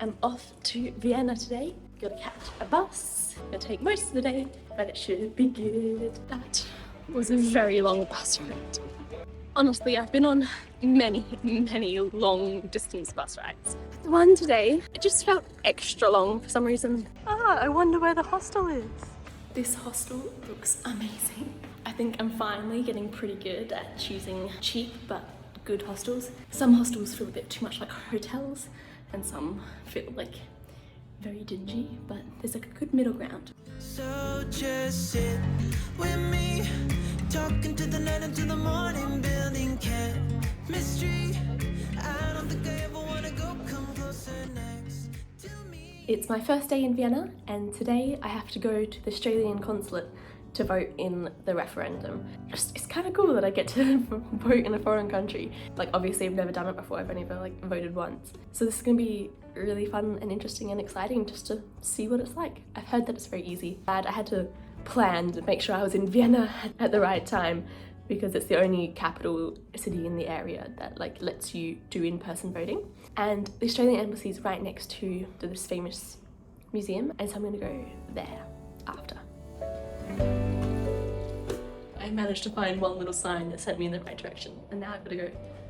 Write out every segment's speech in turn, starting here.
am off to Vienna today. Gonna catch a bus. It'll take most of the day, but it should be good. That was a very long bus ride. Honestly, I've been on many long distance bus rides. The one today, it just felt extra long for some reason. I wonder where the hostel is. This hostel looks amazing. I think I'm finally getting pretty good at choosing cheap but good hostels. Some hostels feel a bit too much like hotels and some feel like very dingy, but there's like a good middle ground. So just sit with me, talking to the night until the morning, building chemistry. I don't think I ever want to go, come closer next to me. It's my first day in Vienna, and today I have to go to the Australian consulate to vote in the referendum. It's kind of cool that I get to vote in a foreign country. Like, obviously I've never done it before, I've only ever voted once. So this is gonna be really fun and interesting and exciting just to see what it's like. I've heard that it's very easy. I had to plan to make sure I was in Vienna at the right time because it's the only capital city in the area that lets you do in-person voting. And the Australian embassy is right next to this famous museum, and so I'm gonna go there after. I managed to find one little sign that sent me in the right direction, and now I've got to go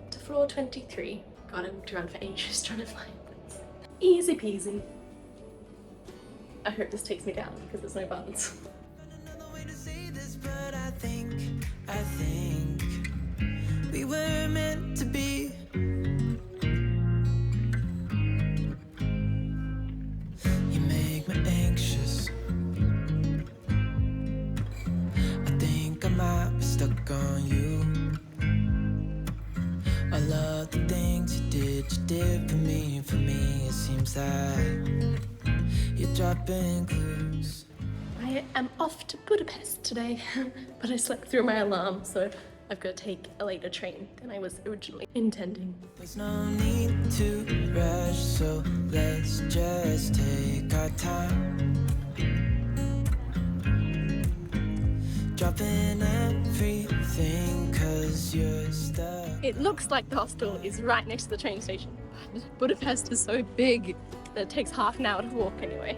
to floor 23. God, I walked around for ages trying to find this. Easy peasy. I hope this takes me down because there's no buttons. Another way to say this, but I think we were meant to be. You make me anxious. Stuck on you. I love the things you did for me. For me, it seems like you're dropping clues. I am off to Budapest today, but I slept through my alarm, so I've got to take a later train than I was originally intending. There's no need to rush, so let's just take our time. Dropping everything cause you're stuck. It looks like the hostel is right next to the train station. Budapest is so big that it takes half an hour to walk anyway.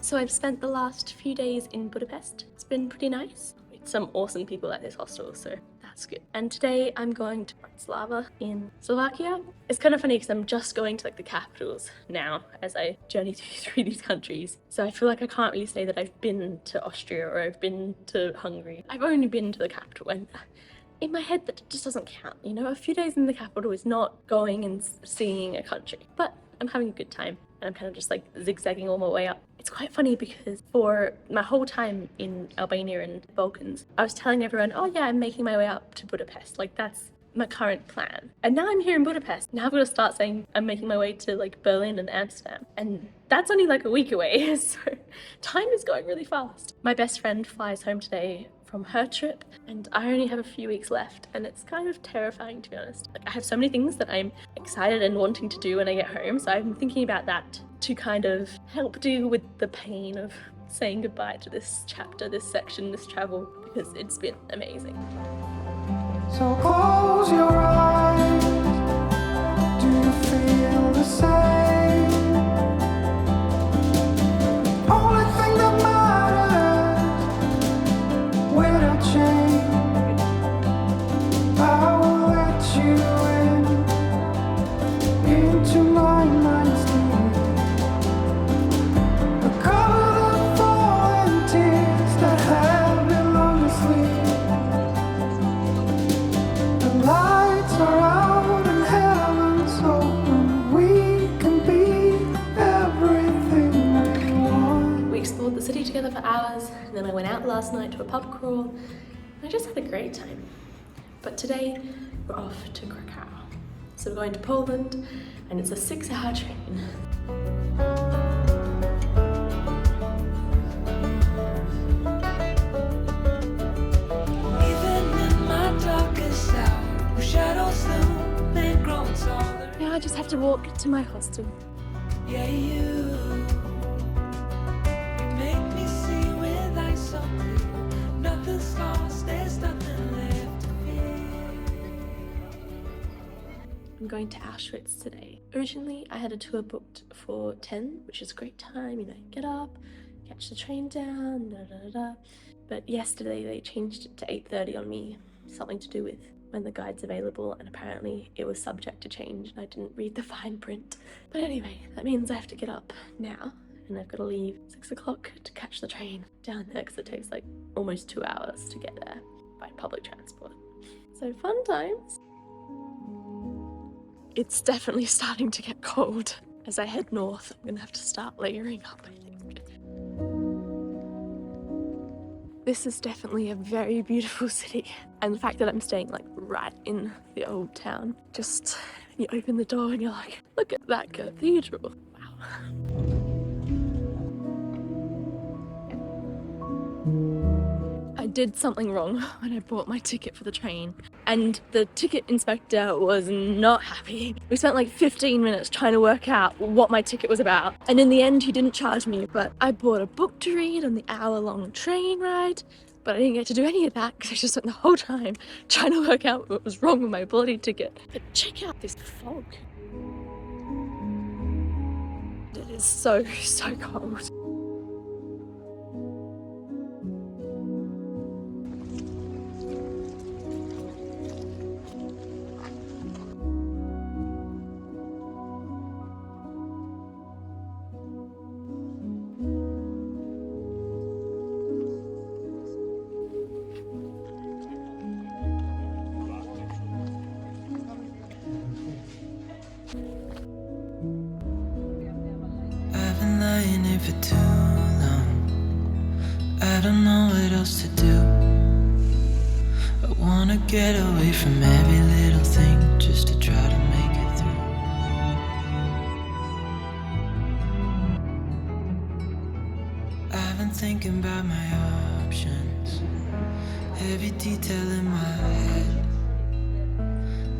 So I've spent the last few days in Budapest. It's been pretty nice. Some awesome people at this hostel, so that's good. And today I'm going to Bratislava in Slovakia. It's kind of funny because I'm just going to the capitals now as I journey through these countries. So I feel like I can't really say that I've been to Austria or I've been to Hungary. I've only been to the capital, and in my head that just doesn't count. You know, a few days in the capital is not going and seeing a country, but I'm having a good time. And I'm kind of just zigzagging all my way up. It's quite funny because for my whole time in Albania and the Balkans, I was telling everyone, oh yeah, I'm making my way up to Budapest. That's my current plan. And now I'm here in Budapest. Now I've got to start saying I'm making my way to Berlin and Amsterdam. And that's only a week away. So time is going really fast. My best friend flies home today from her trip, and I only have a few weeks left, and it's kind of terrifying, to be honest. I have so many things that I'm excited and wanting to do when I get home, so I'm thinking about that to kind of help deal with the pain of saying goodbye to this chapter, this section, this travel, because it's been amazing. So close your eyes. Do you feel the same? Only thing that matters without change. I will let you into my mind's deep. Cover the fallen tears that have been long asleep. The lights are out and heaven's open. We can be everything we want. We explored the city together for hours, and then I went out last night to a pub crawl, and I just had a great time. But today, we're off to Krakow. So we're going to Poland and it's a 6-hour train. Now I just have to walk to my hostel. Yeah, you make me see with eyes so clear. Nothing's lost, there's nothing left to fear. I'm going to Auschwitz today. Originally, I had a tour booked for 10, which is a great time, you know, get up, catch the train down, da da da da. But yesterday they changed it to 8:30 on me, something to do with when the guide's available, and apparently it was subject to change and I didn't read the fine print. But anyway, that means I have to get up now and I've got to leave 6 o'clock to catch the train down there because it takes like almost 2 hours to get there by public transport. So fun times. It's definitely starting to get cold. As I head north, I'm gonna have to start layering up, I think. This is definitely a very beautiful city, and the fact that I'm staying like right in the old town, just you open the door and you're like, look at that cathedral. Wow. I did something wrong when I bought my ticket for the train, and the ticket inspector was not happy. We spent like 15 minutes trying to work out what my ticket was about, and in the end he didn't charge me, but I bought a book to read on the hour-long train ride, but I didn't get to do any of that because I just spent the whole time trying to work out what was wrong with my bloody ticket. But check out this fog. It is so cold. For too long, I don't know what else to do. I wanna get away from every little thing just to try to make it through. I've been thinking about my options, every detail in my head,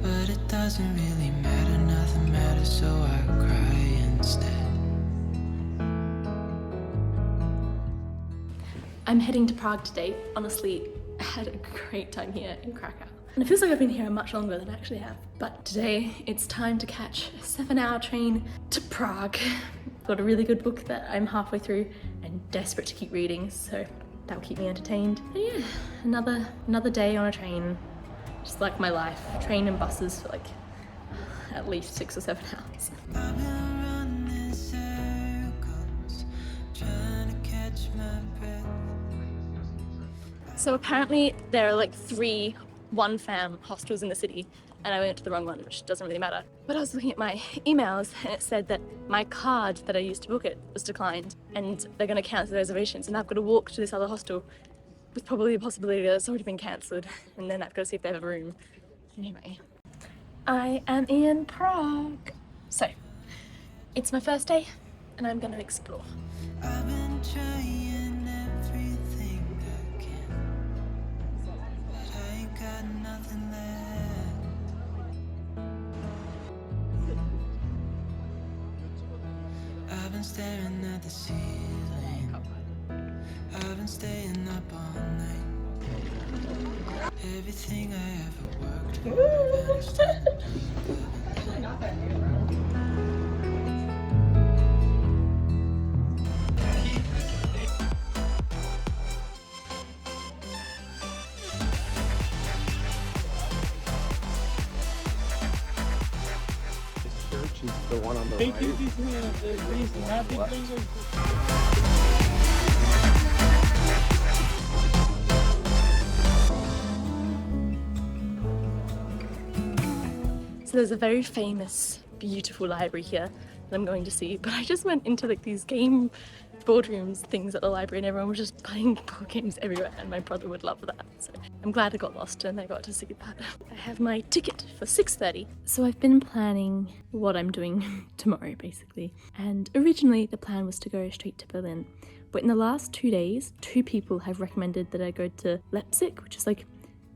but it doesn't really matter, nothing matters, so I cry instead. I'm heading to Prague today. Honestly, I had a great time here in Krakow. And it feels like I've been here much longer than I actually have. But today, it's time to catch a 7-hour train to Prague. I've got a really good book that I'm halfway through and desperate to keep reading, so that'll keep me entertained. And yeah, another day on a train. Just like my life. Train and buses for like at least 6 or 7 hours. I've been running circles, trying to catch my breath. So apparently there are like 3 one-fam hostels in the city, and I went to the wrong one, which doesn't really matter. But I was looking at my emails and it said that my card that I used to book it was declined and they're going to cancel the reservations, and I've got to walk to this other hostel with probably the possibility that it's already been cancelled, and then I've got to see if they have a room. Anyway, I am in Prague. So, it's my first day and I'm going to explore. I've been trying everything I can, but I ain't got nothing left. I've been staring at the ceiling, I've been staying up all night. Everything I ever worked for vanished. Is the one on the right. So there's a very famous, beautiful library here that I'm going to see, but I just went into like these game boardrooms things at the library and everyone was just playing board games everywhere, and my brother would love that. So I'm glad I got lost and I got to see that. I have my ticket for 6:30. So I've been planning what I'm doing tomorrow basically. And originally the plan was to go straight to Berlin. But in the last 2 days, 2 people have recommended that I go to Leipzig, which is like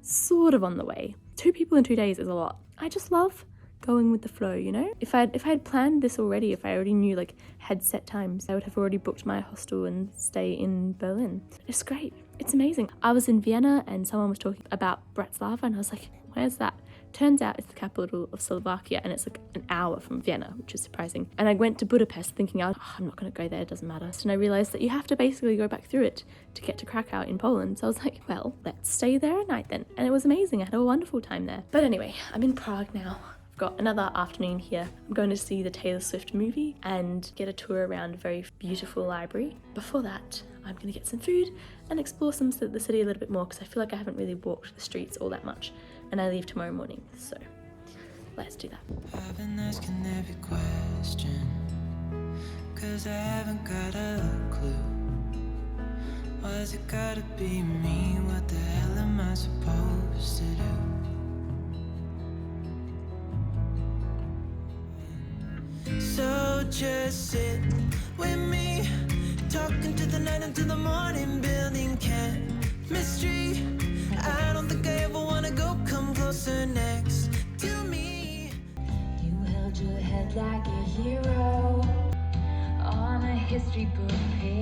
sort of on the way. 2 people in 2 days is a lot. I just love going with the flow, you know? If I had planned this already, if I already knew, like, had set times, I would have already booked my hostel and stay in Berlin. It's great. It's amazing. I was in Vienna and someone was talking about Bratislava and I was like, where's that? Turns out it's the capital of Slovakia and it's like an hour from Vienna, which is surprising. And I went to Budapest thinking, I'm not going to go there, it doesn't matter. And I realised that you have to basically go back through it to get to Krakow in Poland. So I was like, well, let's stay there a night then. And it was amazing. I had a wonderful time there. But anyway, I'm in Prague now. I've got another afternoon here. I'm going to see the Taylor Swift movie and get a tour around a very beautiful library. Before that, I'm going to get some food and explore the city a little bit more because I feel like I haven't really walked the streets all that much. And I leave tomorrow morning, so let's do that. I've been asking every question, 'cause I haven't got a clue. Why's it gotta be me? What the hell am I supposed to do? So just sit with me, talking to the night until the morning, building chemistry. I don't think I ever wanna go, come closer next to me. You held your head like a hero on a history book page.